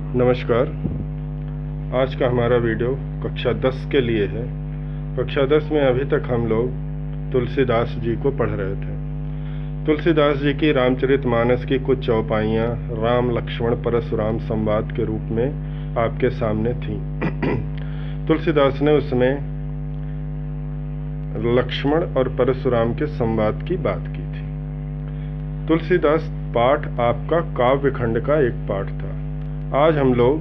नमस्कार। आज का हमारा वीडियो कक्षा 10 के लिए है। कक्षा 10 में अभी तक हम लोग तुलसीदास जी को पढ़ रहे थे। तुलसीदास जी की रामचरितमानस की कुछ चौपाइयाँ राम लक्ष्मण परशुराम संवाद के रूप में आपके सामने थीं। तुलसीदास ने उसमें लक्ष्मण और परशुराम के संवाद की बात की थी। तुलसीदास पाठ आपका काव्य खंड का एक पाठ था। आज हम लोग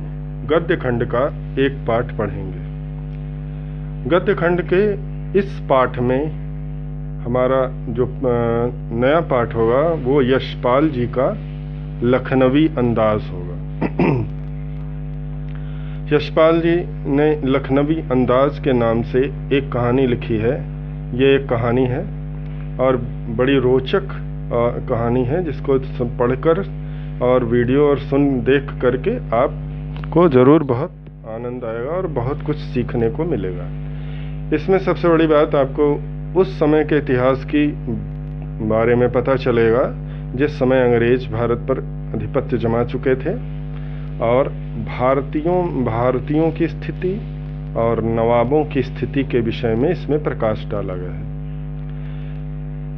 गद्य खंड का एक पाठ पढ़ेंगे। गद्य खंड के इस पाठ में हमारा जो नया पाठ होगा वो यशपाल जी का लखनवी अंदाज होगा। यशपाल जी ने लखनवी अंदाज के नाम से एक कहानी लिखी है। ये एक कहानी है और बड़ी रोचक कहानी है, जिसको पढ़कर और वीडियो और देख करके आपको ज़रूर बहुत आनंद आएगा और बहुत कुछ सीखने को मिलेगा। इसमें सबसे बड़ी बात, आपको उस समय के इतिहास की बारे में पता चलेगा जिस समय अंग्रेज भारत पर आधिपत्य जमा चुके थे, और भारतीयों की स्थिति और नवाबों की स्थिति के विषय में इसमें प्रकाश डाला गया है।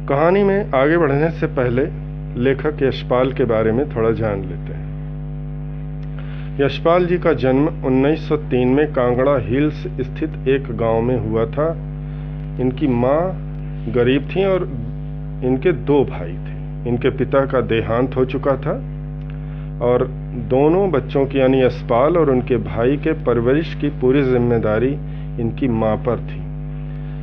कहानी में आगे बढ़ने से पहले लेखक यशपाल के बारे में थोड़ा जान लेते हैं। यशपाल जी का जन्म 1903 में कांगड़ा हिल्स स्थित एक गांव में हुआ था। इनकी माँ गरीब थी और इनके 2 भाई थे। इनके पिता का देहांत हो चुका था और दोनों बच्चों की यानी यशपाल और उनके भाई के परवरिश की पूरी जिम्मेदारी इनकी माँ पर थी।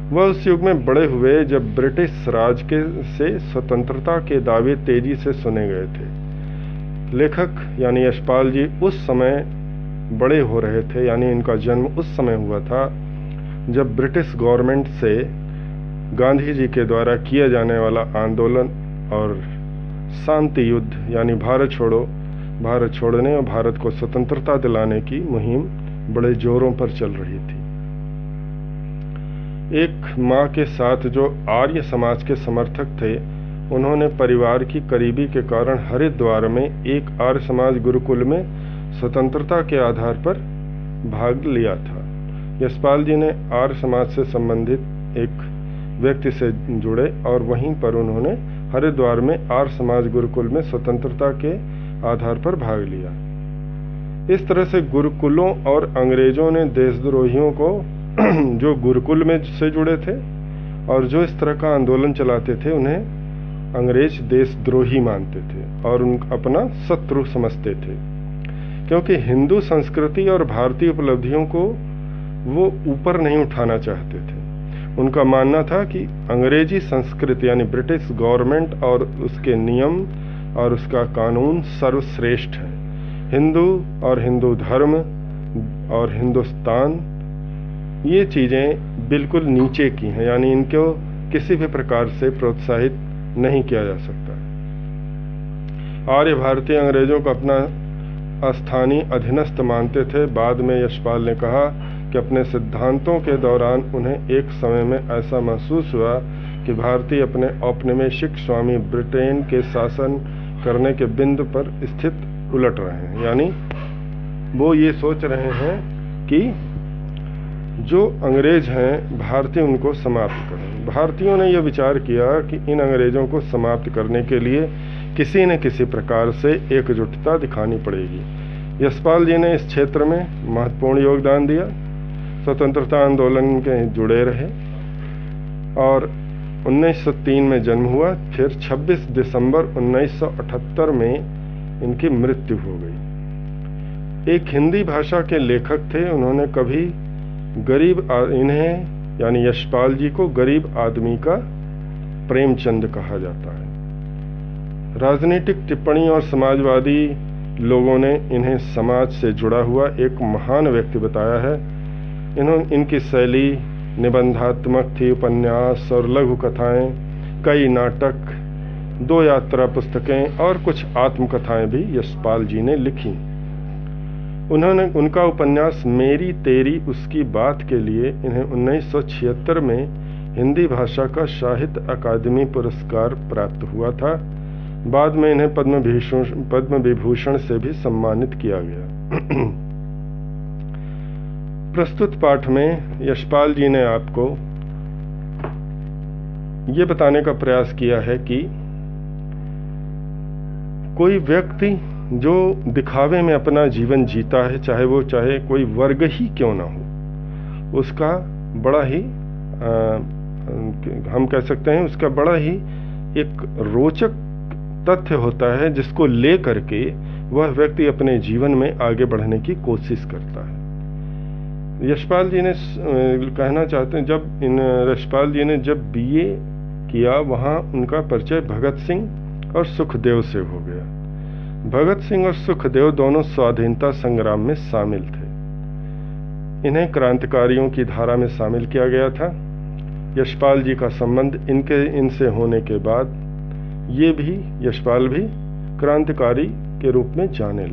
वह उस युग में बड़े हुए जब ब्रिटिश राज से स्वतंत्रता के दावे तेजी से सुने गए थे। लेखक यानी यशपाल जी उस समय बड़े हो रहे थे, यानी इनका जन्म उस समय हुआ था जब ब्रिटिश गवर्नमेंट से गांधी जी के द्वारा किया जाने वाला आंदोलन और शांति युद्ध यानी भारत छोड़ने और भारत को स्वतंत्रता दिलाने की मुहिम बड़े जोरों पर चल रही थी। एक माँ के साथ जो आर्य समाज के समर्थक थे, उन्होंने परिवार की करीबी के कारण हरिद्वार में एक आर्य समाज गुरुकुल में स्वतंत्रता के आधार पर भाग लिया था। यशपाल जी ने आर्य समाज से संबंधित एक व्यक्ति से जुड़े और वहीं पर उन्होंने हरिद्वार में आर्य समाज गुरुकुल में स्वतंत्रता के आधार पर भाग लिया। इस तरह से गुरुकुलों और अंग्रेजों ने देशद्रोहियों को जो गुरुकुल में से जुड़े थे और जो इस तरह का आंदोलन चलाते थे, उन्हें अंग्रेज देशद्रोही मानते थे और अपना शत्रु समझते थे, क्योंकि हिंदू संस्कृति और भारतीय उपलब्धियों को वो ऊपर नहीं उठाना चाहते थे। उनका मानना था कि अंग्रेजी संस्कृति यानी ब्रिटिश गवर्नमेंट और उसके नियम और उसका कानून सर्वश्रेष्ठ है। हिंदू और हिंदू धर्म और हिंदुस्तान, ये चीज़ें बिल्कुल नीचे की हैं, यानी इनको किसी भी प्रकार से प्रोत्साहित नहीं किया जा सकता। आर्य भारतीय अंग्रेजों को अपना स्थानीय अधीनस्थ मानते थे। बाद में यशपाल ने कहा कि अपने सिद्धांतों के दौरान उन्हें एक समय में ऐसा महसूस हुआ कि भारतीय अपने औपनिवेशिक स्वामी ब्रिटेन के शासन करने के बिंदु पर स्थित उलट रहे हैं। यानी वो ये सोच रहे हैं कि जो अंग्रेज हैं, भारतीय उनको समाप्त करें। भारतीयों ने यह विचार किया कि इन अंग्रेजों को समाप्त करने के लिए किसी न किसी प्रकार से एकजुटता दिखानी पड़ेगी। यशपाल जी ने इस क्षेत्र में महत्वपूर्ण योगदान दिया, स्वतंत्रता आंदोलन के जुड़े रहे और 1903 में जन्म हुआ। फिर 26 दिसंबर 1978 में इनकी मृत्यु हो गई। एक हिंदी भाषा के लेखक थे। उन्होंने कभी इन्हें यानी यशपाल जी को गरीब आदमी का प्रेमचंद कहा जाता है। राजनीतिक टिप्पणी और समाजवादी लोगों ने इन्हें समाज से जुड़ा हुआ एक महान व्यक्ति बताया है। इनकी शैली निबंधात्मक थी। उपन्यास और लघु कथाएं, कई नाटक, 2 यात्रा पुस्तकें और कुछ आत्मकथाएं भी यशपाल जी ने लिखी। उनका उपन्यास मेरी तेरी उसकी बात के लिए इन्हें 1976 में हिंदी भाषा का साहित्य अकादमी पुरस्कार प्राप्त हुआ था। बाद में इन्हें पद्म विभूषण से भी सम्मानित किया गया। प्रस्तुत पाठ में यशपाल जी ने आपको ये बताने का प्रयास किया है कि कोई व्यक्ति जो दिखावे में अपना जीवन जीता है, चाहे कोई वर्ग ही क्यों ना हो, उसका बड़ा ही हम कह सकते हैं उसका बड़ा ही एक रोचक तथ्य होता है, जिसको ले करके वह व्यक्ति अपने जीवन में आगे बढ़ने की कोशिश करता है। यशपाल जी ने कहना चाहते हैं, यशपाल जी ने जब बीए किया, वहाँ उनका परिचय भगत सिंह और सुखदेव से हो गया। भगत सिंह और सुखदेव दोनों स्वाधीनता संग्राम में शामिल थे। इन्हें क्रांतिकारियों की धारा में शामिल किया गया था। यशपाल जी का संबंध इनसे होने के बाद यशपाल भी क्रांतिकारी के रूप में जाने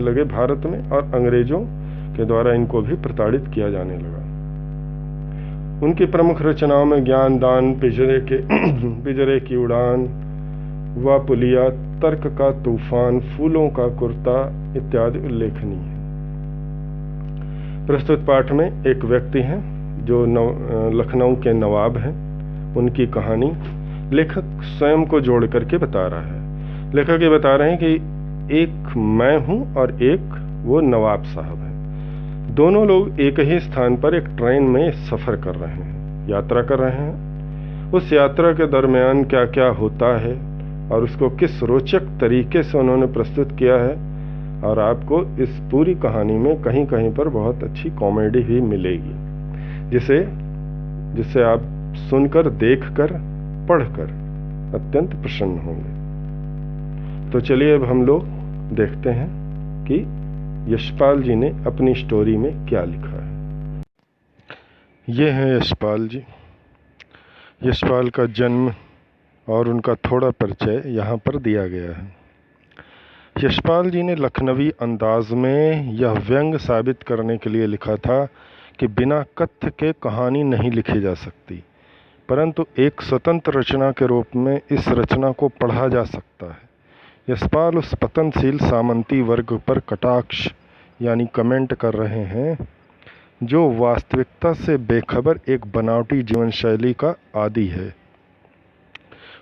लगे भारत में, और अंग्रेजों के द्वारा इनको भी प्रताड़ित किया जाने लगा। उनकी प्रमुख रचनाओं में ज्ञान दान, पिंजरे की उड़ान, वापुलिया, तर्क का तूफान, फूलों का कुर्ता इत्यादि उल्लेखनीय है। प्रस्तुत पाठ में एक व्यक्ति हैं जो लखनऊ के नवाब हैं। उनकी कहानी लेखक स्वयं को जोड़ करके बता रहा है। लेखक ये बता रहे हैं कि एक मैं हूं और एक वो नवाब साहब हैं। दोनों लोग एक ही स्थान पर एक ट्रेन में सफ़र कर रहे हैं, यात्रा कर रहे हैं। उस यात्रा के दरमियान क्या क्या होता है और उसको किस रोचक तरीके से उन्होंने प्रस्तुत किया है, और आपको इस पूरी कहानी में कहीं कहीं पर बहुत अच्छी कॉमेडी भी मिलेगी, जिसे आप सुनकर, देखकर, पढ़कर अत्यंत प्रसन्न होंगे। तो चलिए अब हम लोग देखते हैं कि यशपाल जी ने अपनी स्टोरी में क्या लिखा है। ये हैं यशपाल जी। यशपाल का जन्म और उनका थोड़ा परिचय यहाँ पर दिया गया है। यशपाल जी ने लखनवी अंदाज में यह व्यंग साबित करने के लिए लिखा था कि बिना कथ्य के कहानी नहीं लिखी जा सकती, परंतु एक स्वतंत्र रचना के रूप में इस रचना को पढ़ा जा सकता है। यशपाल उस पतनशील सामंती वर्ग पर कटाक्ष यानी कमेंट कर रहे हैं जो वास्तविकता से बेखबर एक बनावटी जीवन शैली का आदी है,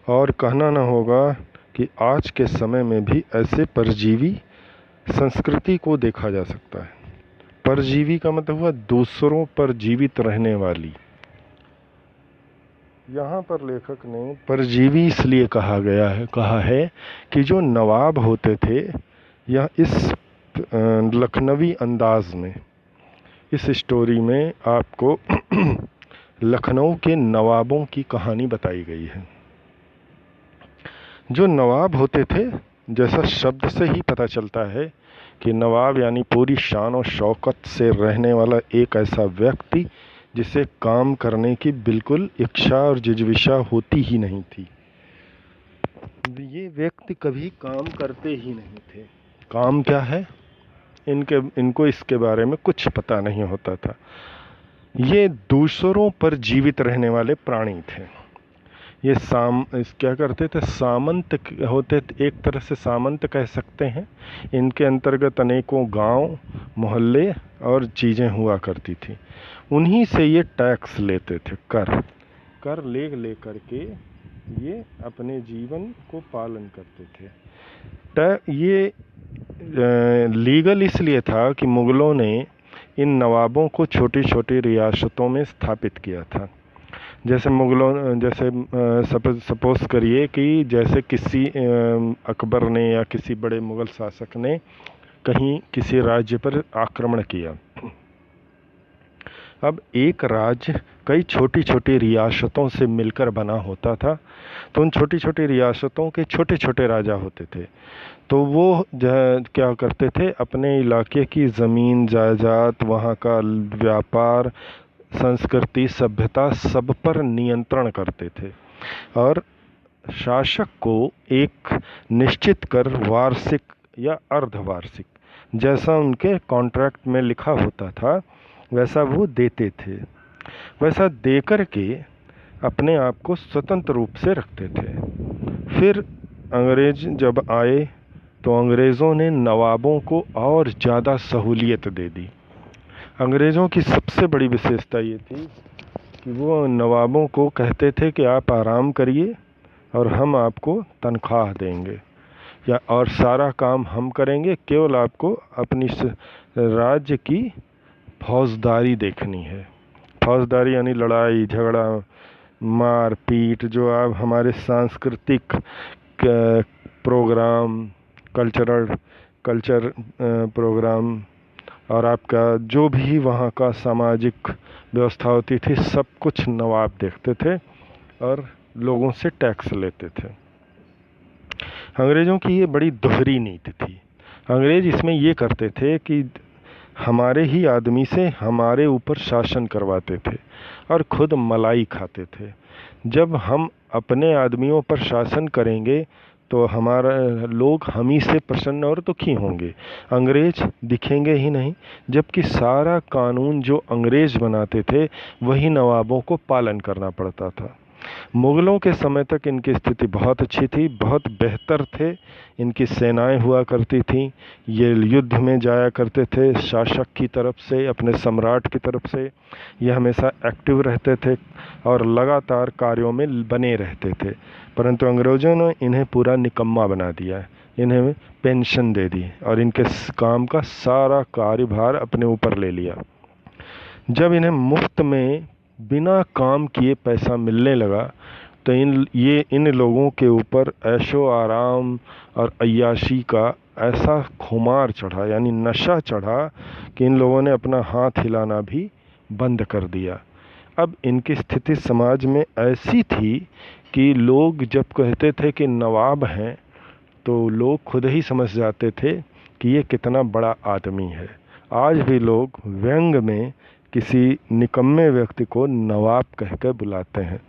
और कहना न होगा कि आज के समय में भी ऐसे परजीवी संस्कृति को देखा जा सकता है। परजीवी का मतलब हुआ दूसरों पर जीवित रहने वाली। यहाँ पर लेखक ने परजीवी इसलिए कहा है कि जो नवाब होते थे, यह इस लखनवी अंदाज में इस स्टोरी में आपको लखनऊ के नवाबों की कहानी बताई गई है। जो नवाब होते थे, जैसा शब्द से ही पता चलता है कि नवाब यानी पूरी शान और शौकत से रहने वाला एक ऐसा व्यक्ति जिसे काम करने की बिल्कुल इच्छा और जिज्विशा होती ही नहीं थी। ये व्यक्ति कभी काम करते ही नहीं थे। काम क्या है, इनको इसके बारे में कुछ पता नहीं होता था। ये दूसरों पर जीवित रहने वाले प्राणी थे। ये क्या करते थे, सामंत होते थे, एक तरह से सामंत कह सकते हैं। इनके अंतर्गत अनेकों गांव, मोहल्ले और चीज़ें हुआ करती थी। उन्हीं से ये टैक्स लेते थे, कर ले करके ये अपने जीवन को पालन करते थे। ये लीगल इसलिए था कि मुग़लों ने इन नवाबों को छोटी छोटी रियासतों में स्थापित किया था। जैसे सपोज करिए कि जैसे किसी अकबर ने या किसी बड़े मुग़ल शासक ने कहीं किसी राज्य पर आक्रमण किया। अब एक राज्य कई छोटी छोटी रियासतों से मिलकर बना होता था, तो उन छोटी छोटी रियासतों के छोटे छोटे राजा होते थे। तो वो क्या करते थे, अपने इलाके की ज़मीन जायदाद, वहाँ का व्यापार, संस्कृति, सभ्यता, सब पर नियंत्रण करते थे, और शासक को एक निश्चित कर वार्षिक या अर्धवार्षिक, जैसा उनके कॉन्ट्रैक्ट में लिखा होता था, वैसा वो देते थे। वैसा देकर के अपने आप को स्वतंत्र रूप से रखते थे। फिर अंग्रेज जब आए तो अंग्रेज़ों ने नवाबों को और ज़्यादा सहूलियत दे दी। अंग्रेज़ों की सबसे बड़ी विशेषता ये थी कि वो नवाबों को कहते थे कि आप आराम करिए और हम आपको तनख्वाह देंगे और सारा काम हम करेंगे, केवल आपको अपनी राज्य की फौजदारी देखनी है। फौजदारी यानी लड़ाई झगड़ा मार पीट, जो आप हमारे सांस्कृतिक प्रोग्राम कल्चर प्रोग्राम और आपका जो भी वहाँ का सामाजिक व्यवस्था होती थी, सब कुछ नवाब देखते थे और लोगों से टैक्स लेते थे। अंग्रेज़ों की ये बड़ी दोहरी नीति थी। अंग्रेज़ इसमें ये करते थे कि हमारे ही आदमी से हमारे ऊपर शासन करवाते थे और खुद मलाई खाते थे। जब हम अपने आदमियों पर शासन करेंगे तो हमारा लोग हम ही से प्रसन्न और दुखी होंगे, अंग्रेज दिखेंगे ही नहीं। जबकि सारा कानून जो अंग्रेज बनाते थे वही नवाबों को पालन करना पड़ता था। मुग़लों के समय तक इनकी स्थिति बहुत अच्छी थी, बहुत बेहतर थे। इनकी सेनाएं हुआ करती थीं, ये युद्ध में जाया करते थे शासक की तरफ से, अपने सम्राट की तरफ से। ये हमेशा एक्टिव रहते थे और लगातार कार्यों में बने रहते थे। परंतु अंग्रेज़ों ने इन्हें पूरा निकम्मा बना दिया, इन्हें पेंशन दे दी और इनके काम का सारा कार्यभार अपने ऊपर ले लिया। जब इन्हें मुफ्त में बिना काम किए पैसा मिलने लगा तो इन लोगों के ऊपर ऐशो आराम और अय्याशी का ऐसा खुमार चढ़ा, यानी नशा चढ़ा, कि इन लोगों ने अपना हाथ हिलाना भी बंद कर दिया। अब इनकी स्थिति समाज में ऐसी थी कि लोग जब कहते थे कि नवाब हैं तो लोग खुद ही समझ जाते थे कि ये कितना बड़ा आदमी है। आज भी लोग व्यंग में किसी निकम्मे व्यक्ति को नवाब कहकर बुलाते हैं।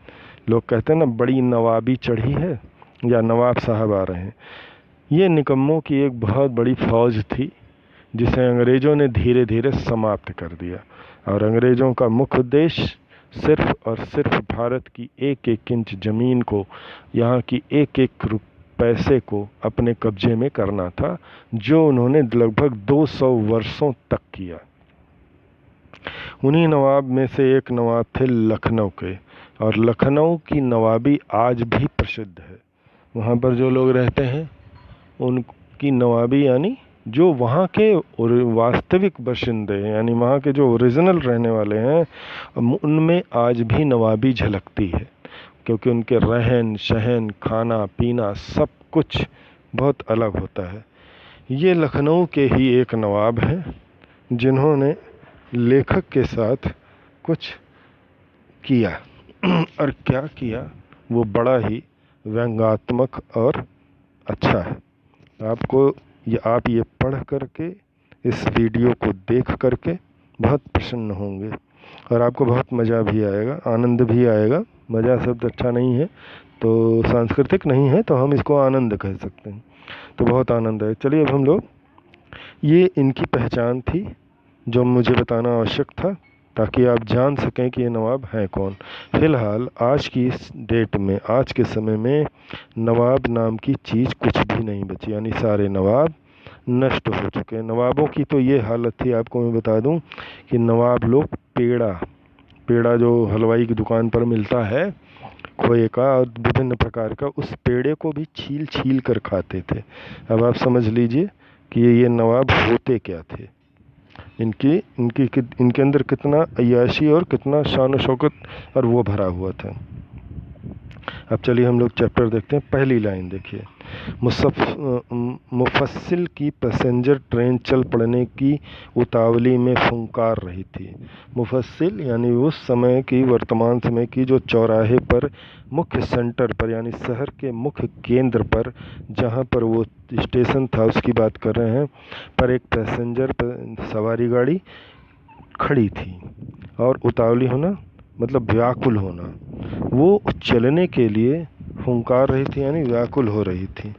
लोग कहते हैं ना, बड़ी नवाबी चढ़ी है या नवाब साहब आ रहे हैं। ये निकम्मों की एक बहुत बड़ी फौज थी जिसे अंग्रेज़ों ने धीरे धीरे समाप्त कर दिया। और अंग्रेज़ों का मुख्य उद्देश्य सिर्फ और सिर्फ भारत की एक एक इंच ज़मीन को, यहाँ की एक एक पैसे को अपने कब्जे में करना था, जो उन्होंने लगभग 200 वर्षों तक किया। उन्हीं नवाब में से एक नवाब थे लखनऊ के, और लखनऊ की नवाबी आज भी प्रसिद्ध है। वहाँ पर जो लोग रहते हैं उनकी नवाबी, यानी जो वहाँ के वास्तविक बाशिंदे हैं, यानी वहाँ के जो ओरिजिनल रहने वाले हैं, उनमें आज भी नवाबी झलकती है, क्योंकि उनके रहन सहन खाना पीना सब कुछ बहुत अलग होता है। ये लखनऊ के ही एक नवाब हैं जिन्होंने लेखक के साथ कुछ किया और क्या किया वो बड़ा ही व्यंग्यात्मक और अच्छा है। आप ये पढ़ करके, इस वीडियो को देख करके बहुत प्रसन्न होंगे और आपको बहुत मज़ा भी आएगा, आनंद भी आएगा। मज़ा शब्द अच्छा नहीं है तो सांस्कृतिक नहीं है तो हम इसको आनंद कह सकते हैं। तो बहुत आनंद है। चलिए अब हम लोग, ये इनकी पहचान थी जो मुझे बताना आवश्यक था ताकि आप जान सकें कि ये नवाब हैं कौन। फ़िलहाल आज की इस डेट में, आज के समय में नवाब नाम की चीज़ कुछ भी नहीं बची, यानी सारे नवाब नष्ट हो चुके हैं। नवाबों की तो ये हालत थी, आपको मैं बता दूं कि नवाब लोग पेड़ा जो हलवाई की दुकान पर मिलता है, खोए का और विभिन्न प्रकार का, उस पेड़े को भी छील छील कर खाते थे। अब आप समझ लीजिए कि ये नवाब होते क्या थे। इनके अंदर कितना अय्याशी और कितना शान शौकत और वो भरा हुआ था। अब चलिए हम लोग चैप्टर देखते हैं। पहली लाइन देखिए, मुफस्सिल की पैसेंजर ट्रेन चल पड़ने की उतावली में फुंकार रही थी। मुफस्सिल यानी उस समय की, वर्तमान समय की, जो चौराहे पर मुख्य सेंटर पर, यानी शहर के मुख्य केंद्र पर जहाँ पर वो स्टेशन था उसकी बात कर रहे हैं, पर एक पैसेंजर सवारी गाड़ी खड़ी थी। और उतावली होना मतलब व्याकुल होना, वो चलने के लिए फुंकार रही थी, यानी व्याकुल हो रही थी।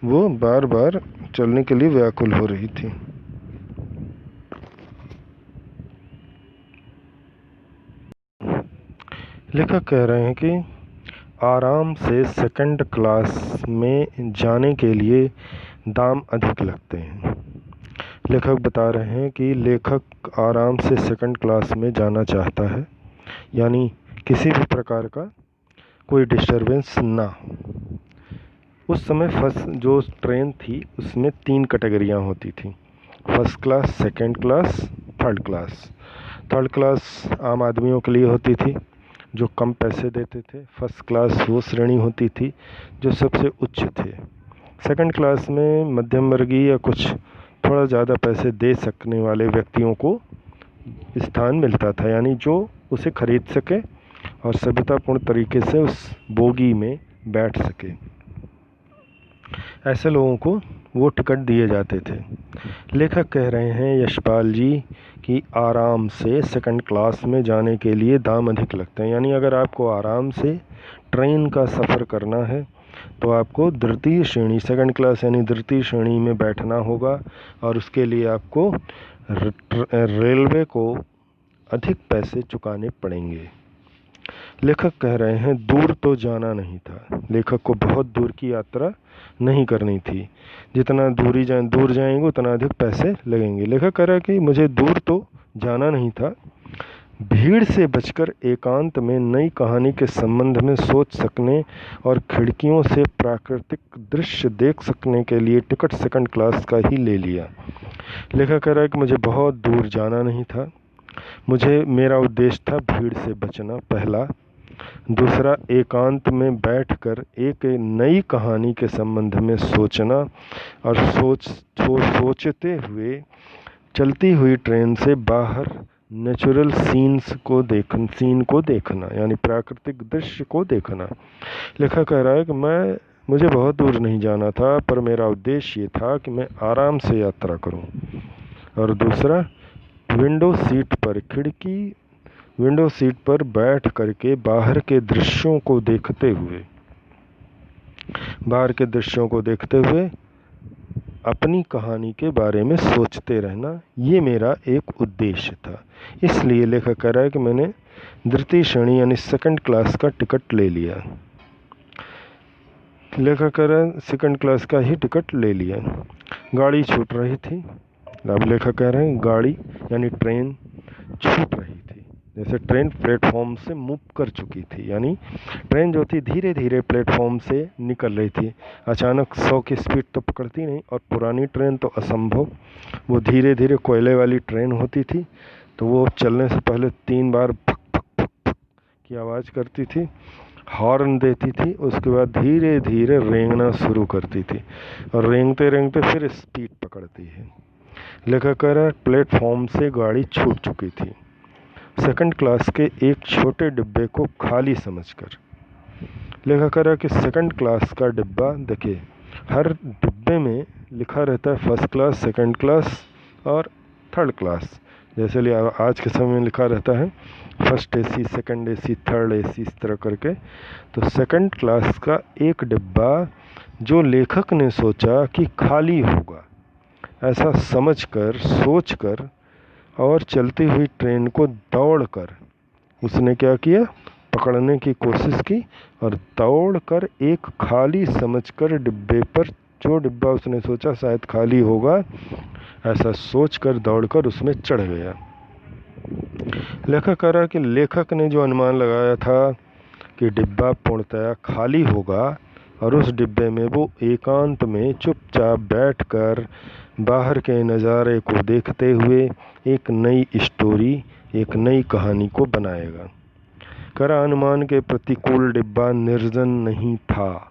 वो बार बार चलने के लिए व्याकुल हो रही थी। लेखक कह रहे हैं कि आराम से सेकंड क्लास में जाने के लिए दाम अधिक लगते हैं। लेखक बता रहे हैं कि लेखक आराम से सेकंड क्लास में जाना चाहता है, यानी किसी भी प्रकार का कोई डिस्टरबेंस ना हो। उस समय फर्स्ट जो ट्रेन थी उसमें 3 कैटेगरियाँ होती थी, first class, second class, third class. Third class आम आदमियों के लिए होती थी जो कम पैसे देते थे। फर्स्ट क्लास वो श्रेणी होती थी जो सबसे उच्च थे। सेकंड क्लास में मध्यम वर्गीय या कुछ थोड़ा ज़्यादा पैसे दे सकने वाले व्यक्तियों को स्थान मिलता था, यानी जो उसे खरीद सके और सभ्यतापूर्ण तरीके से उस बोगी में बैठ सके, ऐसे लोगों को वो टिकट दिए जाते थे। लेखक कह रहे हैं यशपाल जी कि आराम से सेकंड क्लास में जाने के लिए दाम अधिक लगते हैं, यानी अगर आपको आराम से ट्रेन का सफ़र करना है तो आपको द्वितीय श्रेणी, सेकंड क्लास यानी द्वितीय श्रेणी में बैठना होगा और उसके लिए आपको रेलवे को अधिक पैसे चुकाने पड़ेंगे। लेखक कह रहे हैं दूर तो जाना नहीं था, लेखक को बहुत दूर की यात्रा नहीं करनी थी। जितना दूर जाएंगे उतना अधिक पैसे लगेंगे। लेखक कह रहा है कि मुझे दूर तो जाना नहीं था, भीड़ से बचकर एकांत में नई कहानी के संबंध में सोच सकने और खिड़कियों से प्राकृतिक दृश्य देख सकने के लिए टिकट सेकंड क्लास का ही ले लिया। लेखक कह रहा है कि मुझे बहुत दूर जाना नहीं था, मेरा उद्देश्य था भीड़ से बचना, पहला। दूसरा, एकांत में बैठकर एक नई कहानी के संबंध में सोचना और सोचते हुए चलती हुई ट्रेन से बाहर नेचुरल सीन को देखना, यानी प्राकृतिक दृश्य को देखना। लेखक कह रहा है कि मुझे बहुत दूर नहीं जाना था, पर मेरा उद्देश्य ये था कि मैं आराम से यात्रा करूं। और दूसरा, विंडो सीट पर बैठ करके बाहर के दृश्यों को देखते हुए अपनी कहानी के बारे में सोचते रहना, ये मेरा एक उद्देश्य था। इसलिए लेखक कह रहा है कि मैंने द्वितीय श्रेणी यानी सेकंड क्लास का टिकट ले लिया। लेखक कह रहा है सेकंड क्लास का ही टिकट ले लिया। गाड़ी छूट रही थी। अब लेखक कह रहे हैं गाड़ी यानी ट्रेन छूट रही थी, जैसे ट्रेन प्लेटफॉर्म से मूव कर चुकी थी, यानी ट्रेन जो थी धीरे धीरे प्लेटफॉर्म से निकल रही थी। अचानक 100 की स्पीड तो पकड़ती नहीं, और पुरानी ट्रेन तो असंभव, वो धीरे धीरे कोयले वाली ट्रेन होती थी, तो वो चलने से पहले 3 बार फक फक फक फक की आवाज़ करती थी, हॉर्न देती थी, उसके बाद धीरे धीरे रेंगना शुरू करती थी और रेंगते रेंगते फिर स्पीड पकड़ती है। लेखक कह रहा है प्लेटफॉर्म से गाड़ी छूट चुकी थी। सेकंड क्लास के एक छोटे डिब्बे को खाली समझकर, लेखक कह रहा है कि सेकंड क्लास का डिब्बा, देखिए हर डिब्बे में लिखा रहता है फर्स्ट क्लास, सेकंड क्लास और थर्ड क्लास। जैसे आज के समय में लिखा रहता है first AC, second AC, third AC, इस तरह करके। तो सेकंड क्लास का एक डिब्बा जो लेखक ने सोचा कि खाली होगा, ऐसा समझकर, सोचकर और चलती हुई ट्रेन को दौड़कर उसने क्या किया, पकड़ने की कोशिश की और दौड़कर एक खाली समझकर डिब्बे पर, जो डिब्बा उसने सोचा शायद खाली होगा, ऐसा सोचकर दौड़कर उसमें चढ़ गया। लेखक कह रहा है कि लेखक ने जो अनुमान लगाया था कि डिब्बा पूर्णतया खाली होगा और उस डिब्बे में वो एकांत में चुपचाप बैठकर बाहर के नज़ारे को देखते हुए एक नई स्टोरी, एक नई कहानी को बनाएगा। करा अनुमान के प्रतिकूल डिब्बा निर्जन नहीं था।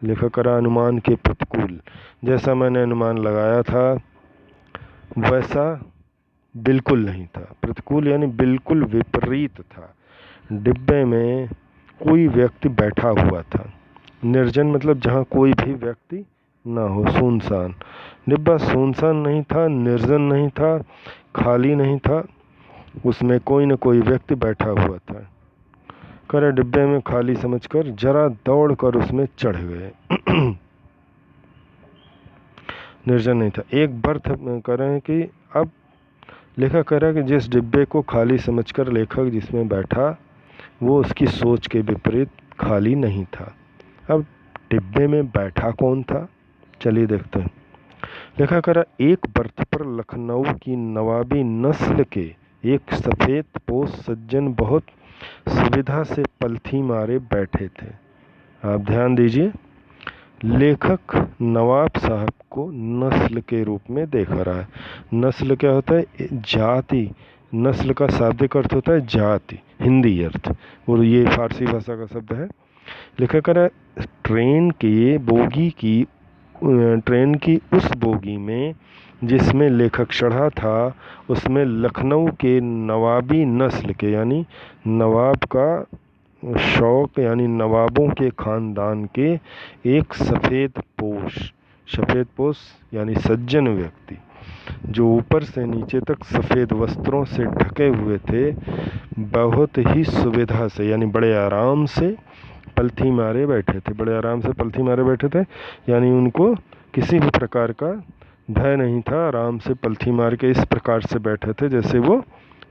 लेखक करा अनुमान के प्रतिकूल, जैसा मैंने अनुमान लगाया था वैसा बिल्कुल नहीं था। प्रतिकूल यानी बिल्कुल विपरीत था। डिब्बे में कोई व्यक्ति बैठा हुआ था। निर्जन मतलब जहाँ कोई भी व्यक्ति ना हो, सुनसान। डिब्बा सुनसान नहीं था, निर्जन नहीं था, खाली नहीं था, उसमें कोई न कोई व्यक्ति बैठा हुआ था। करे डिब्बे में खाली समझकर जरा दौड़कर उसमें चढ़ गए। निर्जन नहीं था। एक बर्थ करें कि अब लेखक कह रहा है कि जिस डिब्बे को खाली समझकर लेखक जिसमें बैठा वो उसकी सोच के विपरीत खाली नहीं था। अब डिब्बे में बैठा कौन था, चलिए देखते हैं। लिखा करा, एक बर्थ पर लखनऊ की नवाबी नस्ल के एक सफ़ेद पोश सज्जन बहुत सुविधा से पलथी मारे बैठे थे। आप ध्यान दीजिए, लेखक नवाब साहब को नस्ल के रूप में देख रहा है। नस्ल क्या होता है, जाति। नस्ल का शाब्दिक अर्थ होता है जाति, हिंदी अर्थ, और ये फारसी भाषा का शब्द है। लिखा करा, ट्रेन की उस बोगी में जिसमें लेखक चढ़ा था, उसमें लखनऊ के नवाबी नस्ल के, यानी नवाब का शौक, यानी नवाबों के ख़ानदान के एक सफ़ेद पोश यानी सज्जन व्यक्ति, जो ऊपर से नीचे तक सफ़ेद वस्त्रों से ढके हुए थे, बहुत ही सुविधा से यानी बड़े आराम से पलथी मारे बैठे थे। बड़े आराम से पलथी मारे बैठे थे, यानी उनको किसी भी प्रकार का भय नहीं था। आराम से पलथी मार के इस प्रकार से बैठे थे जैसे वो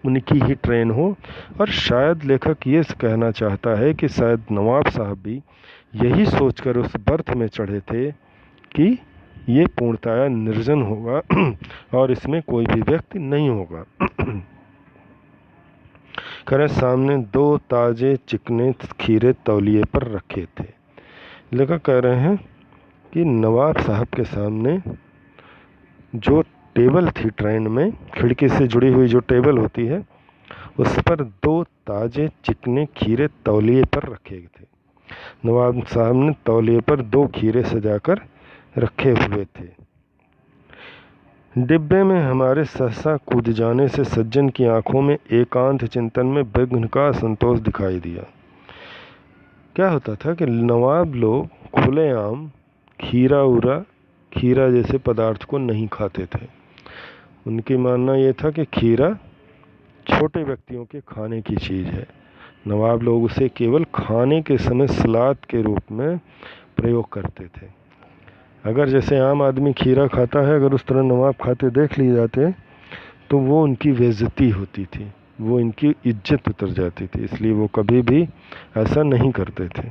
उनकी ही ट्रेन हो। और शायद लेखक ये कहना चाहता है कि शायद नवाब साहब भी यही सोचकर उस बर्थ में चढ़े थे कि ये पूर्णतया निर्जन होगा और इसमें कोई भी व्यक्ति नहीं होगा। करे, सामने 2 ताजे चिकने खीरे तौलिए पर रखे थे। लेखक कह रहे हैं कि नवाब साहब के सामने जो टेबल थी ट्रेन में, खिड़की से जुड़ी हुई जो टेबल होती है, उस पर 2 ताजे चिकने खीरे तौलिए पर रखे थे। नवाब साहब ने तौलिए पर 2 खीरे सजाकर रखे हुए थे। डिब्बे में हमारे सहसा कूद जाने से सज्जन की आंखों में एकांत चिंतन में विघ्न का असंतोष दिखाई दिया। क्या होता था कि नवाब लोग खुलेआम खीरा जैसे पदार्थ को नहीं खाते थे। उनकी मानना यह था कि खीरा छोटे व्यक्तियों के खाने की चीज़ है। नवाब लोग उसे केवल खाने के समय सलाद के रूप में प्रयोग करते थे। अगर जैसे आम आदमी खीरा खाता है, अगर उस तरह नवाब खाते देख लिए जाते तो वो उनकी बेइज्जती होती थी, वो इनकी इज्जत उतर जाती थी। इसलिए वो कभी भी ऐसा नहीं करते थे।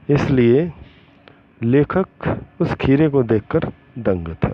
इसलिए लेखक उस खीरे को देखकर दंग था।